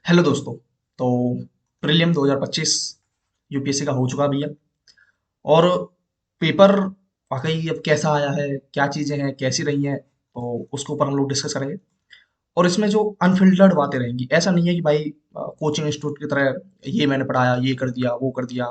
Hello दोस्तों। तो prelim 2025 UPSC का हो चुका भैया। और पेपर वाकई अब कैसा आया है, क्या चीज़ें हैं, कैसी रही हैं, तो उसके ऊपर हम लोग डिस्कस करेंगे। और इसमें जो अनफिल्टर्ड बातें रहेंगी, ऐसा नहीं है कि भाई कोचिंग इंस्टीट्यूट की तरह ये मैंने पढ़ाया, ये कर दिया, वो कर दिया,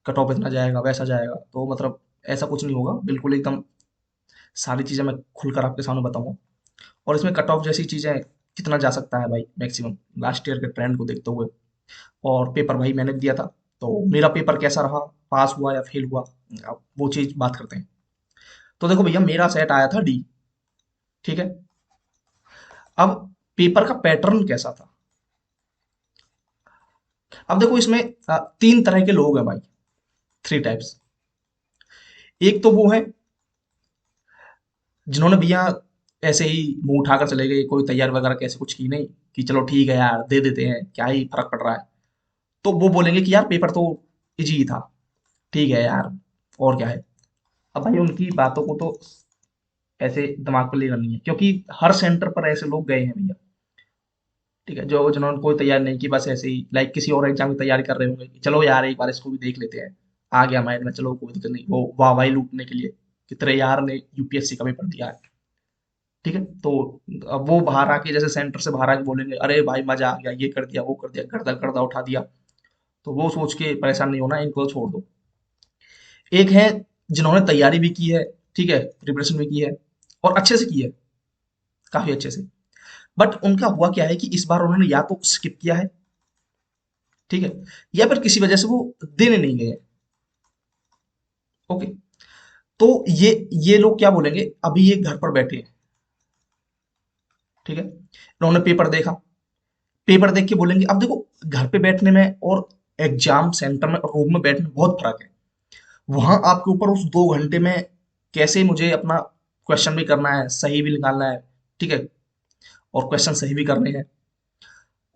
कट ऑफ इतना जाएगा, वैसा जाएगा। तो मतलब ऐसा कुछ नहीं होगा, बिल्कुल एकदम सारी चीज़ें मैं खुलकर आपके सामने बताऊंगा। और इसमें कट ऑफ जैसी चीज़ें कितना जा सकता है भाई, मैक्सिमम लास्ट ईयर के ट्रेंड को देखते हुए। और पेपर भाई मैंने दिया था, तो मेरा पेपर कैसा रहा, पास हुआ या फेल हुआ, अब वो चीज़ बात करते हैं। तो देखो भैया, मेरा सेट आया था डी। ठीक है। अब पेपर का पैटर्न कैसा था। अब देखो इसमें तीन तरह के लोग हैं भाई, थ्री टाइप्स। एक तो वो है जिन्होंने भैया ऐसे ही मुंह उठाकर चले गए, कोई तैयार वगैरह कैसे कुछ की नहीं, कि चलो ठीक है यार दे देते हैं, क्या ही फर्क पड़ रहा है। तो वो बोलेंगे कि यार पेपर तो इजी ही था, ठीक है यार, और क्या है। अब भाई उनकी बातों को तो ऐसे दिमाग पर लेना नहीं है, क्योंकि हर सेंटर पर ऐसे लोग गए हैं भैया। ठीक है, जो जिन्होंने कोई तैयारी नहीं की, बस ऐसे ही लाइक किसी और एग्जाम की तैयारी कर रहे होंगे कि चलो यार एक बार इसको भी देख लेते हैं, आ गया माइंड में, चलो कोई दिक्कत नहीं, वो वाहवाही लूटने के लिए कि तेरे यार ने यूपीएससी का पेपर दिया है। ठीक है। तो अब वो बाहर आके, जैसे सेंटर से बाहर आके बोलेंगे, अरे भाई मजा आ गया, ये कर दिया, वो कर दिया, गर्दा गर्दा उठा दिया। तो वो सोच के परेशान नहीं होना, इनको छोड़ दो। एक है जिन्होंने तैयारी भी की है, ठीक है, प्रिपरेशन भी की है, और अच्छे से की है, काफी अच्छे से। बट उनका हुआ क्या है कि इस बार उन्होंने या तो स्किप किया है, ठीक है, या फिर किसी वजह से वो देने नहीं गए। ओके। तो ये लोग क्या बोलेंगे, अभी ये घर पर बैठे हैं, ठीक है, इन्होंने पेपर देखा, पेपर देख के बोलेंगे, अब देखो घर पे बैठने में और एग्जाम सेंटर में रूम में बैठने में बहुत फर्क है। वहां आपके ऊपर उस 2 घंटे में कैसे मुझे अपना क्वेश्चन भी करना है, सही भी निकालना है, ठीक है, और क्वेश्चन सही भी करने हैं,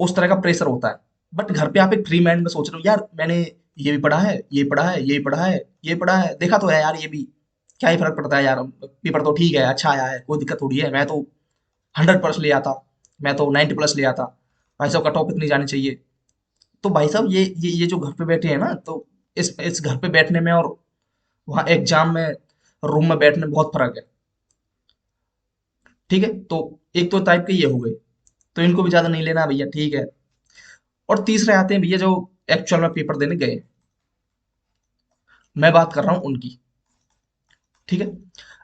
उस तरह का प्रेशर होता है। बट घर पे आप एक फ्री माइंड में सोच रहे हो, यार मैंने ये भी पढ़ा है, ये पढ़ा है, ये पढ़ा है, ये पढ़ा है, देखा तो है यार, ये भी क्या ही फर्क पड़ता है यार, पेपर तो ठीक है, अच्छा आया है, कोई दिक्कत थोड़ी है, मैं तो 100 प्लस ले आता, मैं तो 90 प्लस ले आता, भाई साहब कट ऑफ इतनी जानी चाहिए। तो भाई साहब ये जो घर पे बैठे हैं ना, तो इस घर पे बैठने में और वहाँ एग्जाम में रूम में बैठने में बहुत फर्क है। ठीक है। तो एक तो टाइप के ये हो गए, तो इनको भी ज्यादा नहीं लेना भैया, ठीक है। और तीसरे आते हैं भैया जो एक्चुअल में पेपर देने गए, मैं बात कर रहा हूँ उनकी। ठीक है।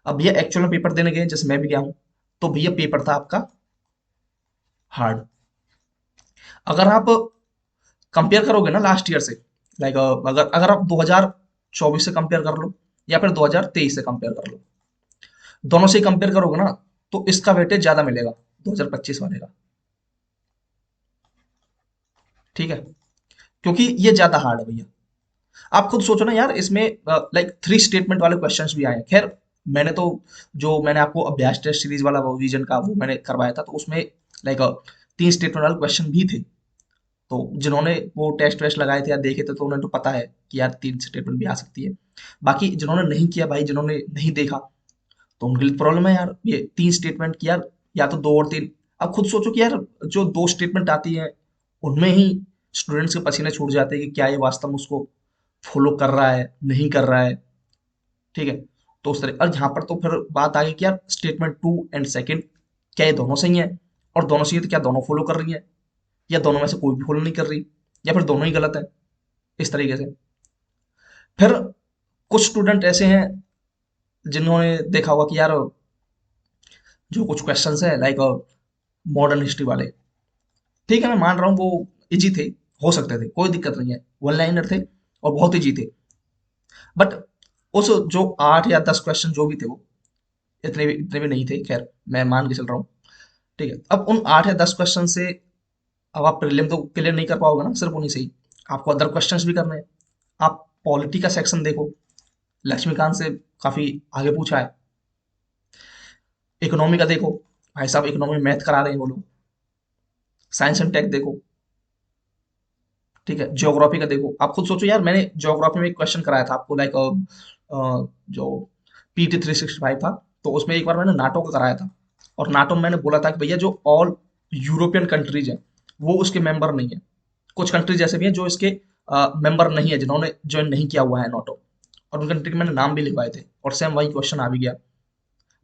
अब भैया एक्चुअल में पेपर देने गए, जैसे मैं भी गया हूँ, तो भैया पेपर था आपका हार्ड। अगर आप कंपेयर करोगे ना लास्ट ईयर से, लाइक अगर अगर आप 2024 से कंपेयर कर लो, या फिर 2023 से कंपेयर कर लो, दोनों से कंपेयर करोगे ना, तो इसका वेटेज ज्यादा मिलेगा 2025 वाले का। ठीक है, क्योंकि ये ज्यादा हार्ड है भैया। आप खुद सोचो ना यार, इसमें लाइक थ्री स्टेटमेंट वाले क्वेश्चंस भी आए हैं। खैर, मैंने तो जो मैंने आपको अभ्यास टेस्ट सीरीज वाला वो विजन का वो मैंने करवाया था, तो उसमें लाइक तीन स्टेटमेंट वाले क्वेश्चन भी थे। तो जिन्होंने वो टेस्ट वेस्ट लगाए थे या देखे थे, तो उन्हें तो पता है कि यार तीन स्टेटमेंट भी आ सकती है। बाकी जिन्होंने नहीं किया भाई, जिन्होंने नहीं देखा, तो उनके लिए प्रॉब्लम है यार, ये तीन स्टेटमेंट की यार, या तो दो और तीन। अब खुद सोचो कि यार जो दो स्टेटमेंट आती है, उनमें ही स्टूडेंट्स के पसीने छूट जाते हैं कि क्या ये वास्तव में उसको फॉलो कर रहा है, नहीं कर रहा है। ठीक है। तो उस तरह, और यहाँ पर तो फिर बात आ गई कि यार स्टेटमेंट टू एंड सेकंड, क्या ये दोनों सही है, और दोनों सही है तो क्या दोनों फॉलो कर रही है, या दोनों में से कोई भी फॉलो नहीं कर रही, या फिर दोनों ही गलत है, इस तरीके से। फिर कुछ स्टूडेंट ऐसे हैं जिन्होंने देखा होगा कि यार जो कुछ क्वेश्चंस है लाइक मॉडर्न हिस्ट्री वाले, ठीक है, मैं मान रहा हूँ वो इजी थे, हो सकते थे, कोई दिक्कत नहीं है, वन लाइनर थे और बहुत इजी थे। बट उस जो 8 या 10 क्वेश्चन जो भी थे, वो इतने भी नहीं थे, खैर मैं मान के चल रहा हूँ। ठीक है। अब उन 8 या 10 क्वेश्चन से अब आप प्रीलिम तो क्लियर नहीं कर पाओगे ना सिर्फ उन्हीं से ही, आपको अदर क्वेश्चंस भी करने हैं। आप पॉलिटी का सेक्शन देखो, लक्ष्मीकांत से काफी आगे पूछा है। इकोनॉमी का देखो, भाई साहब इकोनॉमी में मैथ करा रहे हैं वो लोग। साइंस एंड टेक देखो, ठीक है। ज्योग्राफी का देखो, आप खुद सोचो यार, मैंने ज्योग्राफी में एक क्वेश्चन कराया था आपको, लाइक जो PT 365 था, तो उसमें एक बार मैंने नाटो का कराया था। और नाटो में मैंने बोला था कि भैया जो ऑल यूरोपियन कंट्रीज हैं, वो उसके मेंबर नहीं है। कुछ कंट्रीज ऐसे भी हैं जो इसके मेंबर नहीं है, जिन्होंने ज्वाइन नहीं किया हुआ है नाटो, और उन कंट्री के मैंने नाम भी लिखवाए थे और सेम वही क्वेश्चन आ भी गया।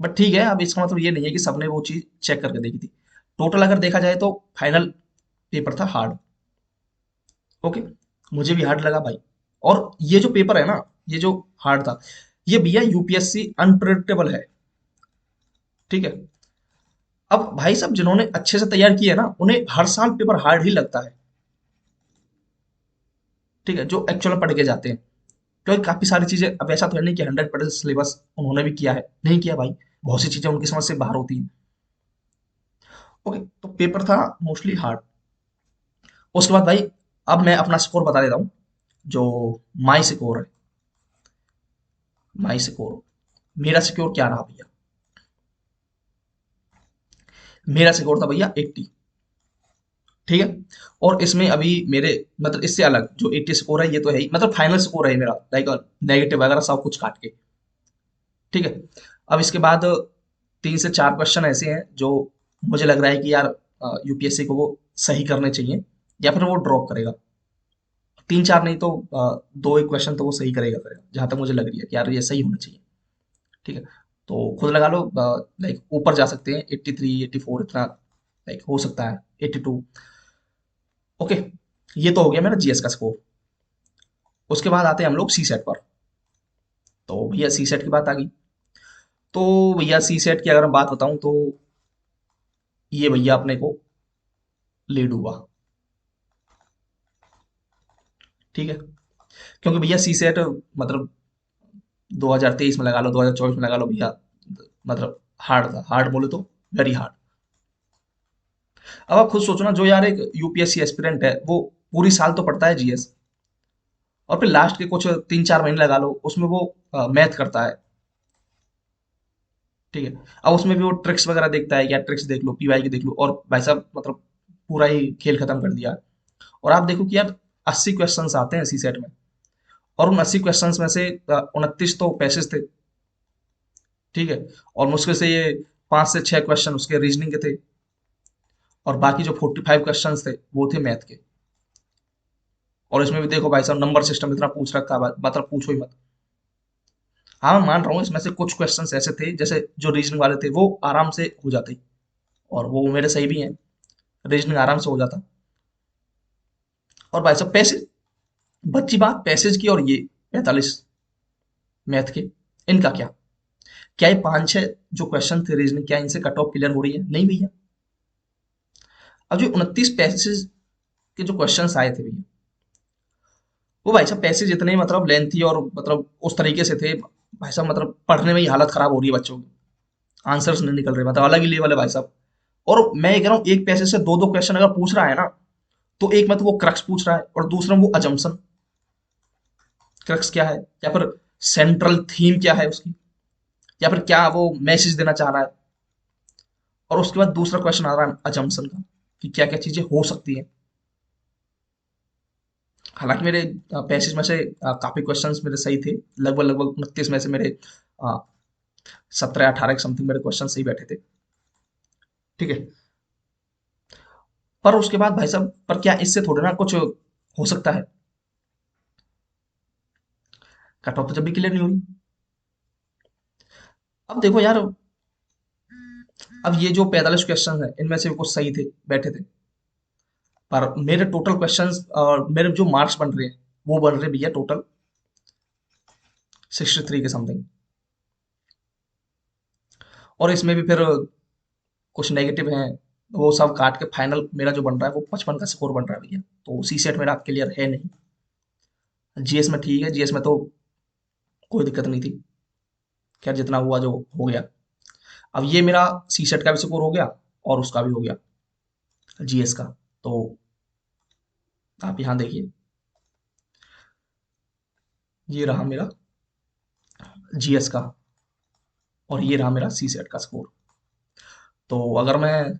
बट ठीक है, अब इसका मतलब ये नहीं है कि सबने वो चीज चेक करके देखी थी। टोटल अगर देखा जाए तो फाइनल पेपर था हार्ड। ओके, मुझे भी हार्ड लगा भाई। और ये जो पेपर है ना, ये जो हार्ड था, ये भैया यूपीएससी अनप्रेडिक्टेबल है। ठीक है, अब भाई साहब जिन्होंने अच्छे से तैयार किया है ना, उन्हें हर साल पेपर हार्ड ही लगता है। ठीक है, जो एक्चुअल में पढ़ के जाते हैं, क्योंकि काफी सारी चीजें, अब ऐसा तो है नहीं कि 100% सिलेबस उन्होंने भी किया है, नहीं किया भाई। बहुत सी चीजें उनकी समझ से बाहर होती हैं। ओके, तो पेपर था मोस्टली हार्ड। उसके बाद भाई, अब मैं अपना स्कोर बता देता हूँ। जो माई स्कोर है, माई स्कोर, मेरा स्कोर क्या रहा भैया? मेरा स्कोर था भैया 80। ठीक है, और इसमें अभी मेरे, मतलब इससे अलग जो 80 स्कोर है, ये तो है ही, मतलब फाइनल स्कोर है मेरा, लाइक नेगेटिव वगैरह सब कुछ काट के। ठीक है, अब इसके बाद 3 से 4 क्वेश्चन ऐसे हैं जो मुझे लग रहा है कि यार यूपीएससी को वो सही करने चाहिए, या फिर वो ड्रॉप करेगा। 3 4 नहीं तो 2 एक क्वेश्चन तो वो सही करेगा करेगा, जहां तक मुझे लग रही है कि यार ये सही होना चाहिए। ठीक है, तो खुद लगा लो, लाइक ऊपर जा सकते हैं, 83 84 इतना, लाइक हो सकता है 82। ओके, ये तो हो गया मेरा जीएस का स्कोर। उसके बाद आते हैं हम लोग सी सेट पर। तो भैया सी सेट की बात आ गई। तो भैया सी सेट की अगर मैं बात बताऊं तो ये भैया अपने को लेड हुआ। ठीक है, क्योंकि भैया सी सेट, मतलब 2023 में लगा लो, 2024 में लगा लो भैया, मतलब हार्ड था, हार्ड बोले तो वेरी हार्ड। अब आप खुद सोचो ना, जो यार एक यूपीएससी एस्पिरेंट है, वो पूरी साल तो पढ़ता है जीएस, और फिर लास्ट के कुछ 3 4 महीने लगा लो उसमें वो मैथ करता है। ठीक है, अब उसमें भी वो ट्रिक्स वगैरह देखता है, या ट्रिक्स देख लो, पीवाई की देख लो, और भाई साहब मतलब पूरा ही खेल खत्म कर दिया। और आप देखो कि यार 80 क्वेश्चंस आते हैं सी सेट में, और उन 80 क्वेश्चंस में से 29 तो पैसेज थे। ठीक है, और मुश्किल से ये 5 से 6 क्वेश्चन उसके रीजनिंग के थे, और बाकी जो 45 क्वेश्चंस थे वो थे मैथ के। और इसमें भी देखो भाई साहब, नंबर सिस्टम इतना पूछ रखा है, मतलब पूछो ही मत। हाँ, मैं मान रहा हूँ इसमें से कुछ क्वेश्चंस ऐसे थे, जैसे जो रीजनिंग वाले थे वो आराम से हो जाते, और वो मेरे सही भी हैं, रीजनिंग आराम से हो जाता। और भाई साहब पैसेज, बच्ची बात पैसेज की, और ये 45 मैथ के, इनका क्या? क्या ये 5 6 जो क्वेश्चन थे रीजनिंग, क्या इनसे कट ऑफ क्लियर हो रही है? नहीं भैया। अब जो 29 पैसेज के जो क्वेश्चंस आए थे भैया, वो भाई साहब पैसेज इतने मतलब लेंथी, और मतलब उस तरीके से थे भाई साहब, मतलब पढ़ने में ही हालत खराब हो रही है बच्चों की। आंसर्स नहीं निकल रहे, मतलब अलग ही लेवल है भाई साहब। और मैं ये कह रहा हूँ, एक पैसेज से 2 2 क्वेश्चन अगर पूछ रहा है ना, तो एक में तो वो क्रक्स पूछ रहा है, और दूसरा में वो अजम्पशन। क्रक्स क्या है, या फिर सेंट्रल थीम क्या है उसकी, या फिर क्या वो मैसेज देना चाह रहा है। और उसके बाद दूसरा क्वेश्चन आ रहा है अजम्पशन का, कि क्या क्या चीजें हो सकती हैं। हालांकि मेरे पैसेज में से काफी क्वेश्चंस मेरे सही थे, लगभग लगभग 29 में से मेरे 17 18 के समथिंग मेरे क्वेश्चन सही बैठे थे। ठीक है, पर उसके बाद भाई साहब, पर क्या इससे थोड़े ना कुछ हो सकता है? कट ऑफ तो जब भी क्लियर नहीं हुई। अब देखो यार, अब ये जो 45 क्वेश्चन है, इनमें से कुछ सही थे, बैठे थे, पर मेरे टोटल क्वेश्चंस और मेरे जो मार्क्स बन रहे हैं, वो बन रहे भैया टोटल 63 के समथिंग। और इसमें भी फिर कुछ नेगेटिव हैं, वो सब काट के फाइनल मेरा जो बन रहा है वो 55 का स्कोर बन रहा है भैया। तो सी सेट मेरा क्लियर है नहीं। जीएस में ठीक है, जीएस में तो कोई दिक्कत नहीं थी। खैर, जितना हुआ जो हो गया। अब ये मेरा सी सेट का भी स्कोर हो गया, और उसका भी हो गया, जीएस का। तो आप यहाँ देखिए, ये रहा मेरा जीएस का, और ये रहा मेरा सी सेट का स्कोर। तो अगर मैं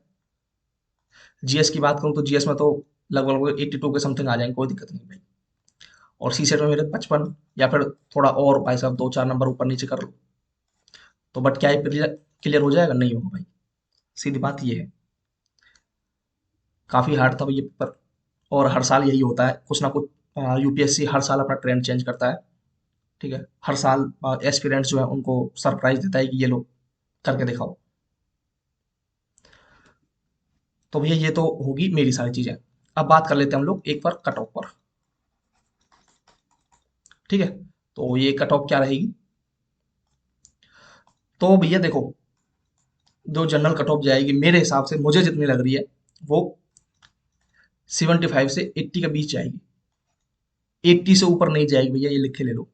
जीएस की बात करूँ तो जीएस में तो लगभग लगभग 82 के समथिंग आ जाएंगे, कोई दिक्कत नहीं भाई। और सी सेट में मेरे 55, या फिर थोड़ा और भाई साहब 2 4 नंबर ऊपर नीचे कर लो, तो बट क्या क्लियर हो जाएगा? नहीं होगा भाई, सीधी बात ये है। काफ़ी हार्ड था ये पेपर। और हर साल यही होता है, कुछ ना कुछ यूपीएससी हर साल अपना ट्रेंड चेंज करता है। ठीक है, हर साल एस्पिरेंट्स जो है उनको सरप्राइज देता है कि ये लो करके दिखाओ। तो भैया ये तो होगी मेरी सारी चीज़ें। अब बात कर लेते हैं हम लोग एक बार कट ऑफ पर। ठीक है, तो ये कट ऑफ क्या रहेगी? तो भैया देखो, जो जनरल कट ऑफ जाएगी मेरे हिसाब से, मुझे जितनी लग रही है, वो 75 से 80 के बीच जाएगी। 80 से ऊपर नहीं जाएगी भैया, ये लिख के ले लो।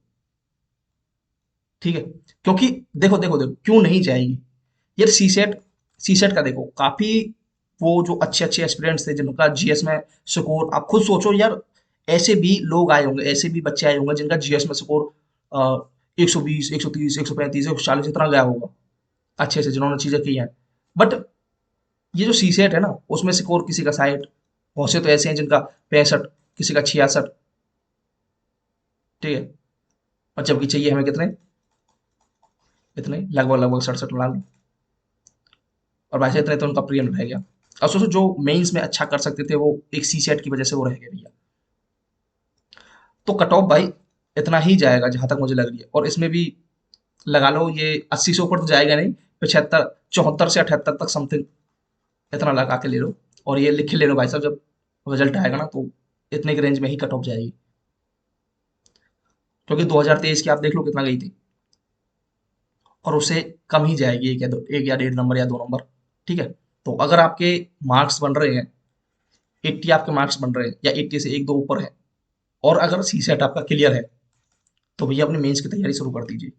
ठीक है, क्योंकि देखो देखो देखो क्यों नहीं जाएगी यार। सी सेट का देखो, काफी वो जो अच्छे अच्छे एस्पिरेंट्स थे जिनका जीएस में स्कोर, आप खुद सोचो यार, ऐसे भी लोग आए होंगे, ऐसे भी बच्चे आए होंगे जिनका जीएस में स्कोर 120, 130, 135, 140 इतना गया होगा, अच्छे से जिन्होंने चीजें की हैं। बट ये जो सी सेट है ना, उसमें स्कोर किसी का 60, बहुत से तो ऐसे हैं जिनका 65, किसी का 66। ठीक है, और जबकि चाहिए हमें कितने, इतने लगभग लगभग 67 लाख। और वैसे इतने तो उनका प्रियम रह गया। और सोचो जो मेंस में अच्छा कर सकते थे वो एक सी सेट की वजह से वो रह गए भैया। तो कट ऑफ भाई इतना ही जाएगा जहां तक मुझे लग रही है। और इसमें भी लगा लो ये 80 से ऊपर तो जाएगा नहीं, 75, 74 से 78 तक समथिंग, इतना लगा के ले लो। और ये लिख के ले लो भाई साहब, जब रिजल्ट आएगा ना तो इतने के रेंज में ही कट ऑफ जाएगी। क्योंकि 2023 की आप देख लो कितना गई थी, और उससे कम ही जाएगी, एक या दो, एक या 1.5 नंबर या 2 नंबर। ठीक है, तो अगर आपके मार्क्स बन रहे हैं 80, आपके मार्क्स बन रहे हैं या 80 से एक दो ऊपर है, और अगर सी सेट आपका क्लियर है, तो भैया अपने मेंस की तैयारी शुरू कर दीजिए।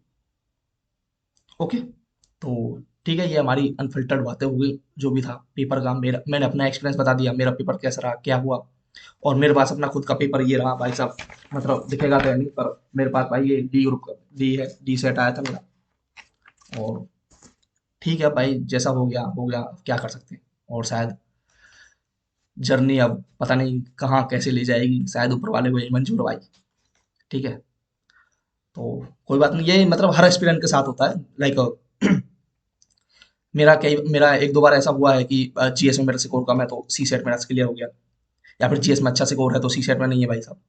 ओके, तो ठीक है, ये हमारी अनफिल्टर्ड बातें हो गई। जो भी था पेपर का, मेरा मैंने अपना एक्सपीरियंस बता दिया, मेरा पेपर कैसा रहा, क्या हुआ। और मेरे पास अपना खुद का पेपर ये रहा भाई साहब, मतलब दिखेगा तो है नहीं, पर मेरे पास भाई ये डी ग्रुप का डी है, डी सेट आया था मेरा। और ठीक है भाई, जैसा हो गया हो गया, अब क्या कर सकते हैं। और शायद जर्नी अब पता नहीं कहाँ कैसे ले जाएगी, शायद ऊपर वाले को यही मंजूर भाई। ठीक है, तो कोई बात नहीं, ये मतलब हर एक्सपीरियंस के साथ होता है। लाइक मेरा एक दो बार ऐसा हुआ है कि जीएस में मेरा स्कोर कम है तो सी सेट मेरा क्लियर हो गया, या फिर जीएस में अच्छा स्कोर है तो सी सेट में नहीं है भाई साहब।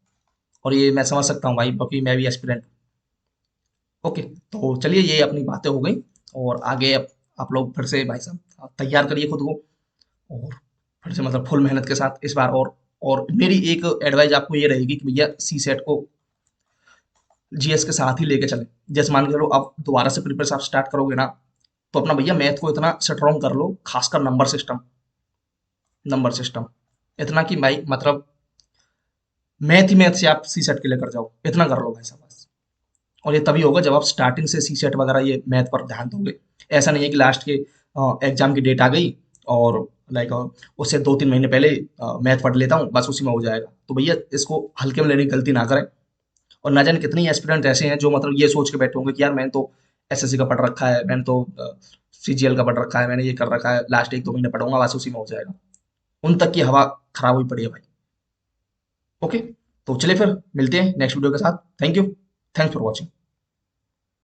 और ये मैं समझ सकता हूँ भाई, क्योंकि मैं भी एस्पिरेंट हूँ। ओके, तो चलिए ये अपनी बातें हो गई। और आगे अब आप लोग फिर से भाई साहब तैयार करिए खुद को, और फिर से मतलब फुल मेहनत के साथ इस बार। और मेरी एक एडवाइस आपको ये रहेगी कि भैया सी सेट को जीएस के साथ ही लेके चलें। जैसे मान के चलो आप दोबारा से प्रिपरेशन आप स्टार्ट करोगे ना, तो अपना भैया मैथ को इतना स्ट्रॉन्ग कर लो, खासकर नंबर सिस्टम इतना कि भाई मतलब मैथ ही मैथ से आप सी सेट के लिए कर जाओ, इतना कर लो भाई साहब बस। और ये तभी होगा जब आप स्टार्टिंग से सी सेट वगैरह ये मैथ पर ध्यान दोगे। ऐसा नहीं है कि लास्ट के एग्जाम की डेट आ गई और लाइक उससे 2-3 महीने पहले मैथ पढ़ लेता हूँ बस उसी में हो जाएगा। तो भैया इसको हल्के में लेने की गलती ना करें। और ना जाने कितने एस्पिरेंट ऐसे हैं जो मतलब ये सोच के बैठे होंगे कि यार मैंने तो एसएससी का पढ़ रखा है, मैंने तो सीजीएल का पढ़ रखा है, मैंने ये कर रखा है, लास्ट 1-2 महीने पढ़ूंगा बस उसी में हो जाएगा। उन तक की हवा खराब हुई पड़ी है भाई। ओके, तो चलिए फिर मिलते हैं नेक्स्ट वीडियो के साथ। Thank you, thanks for watching.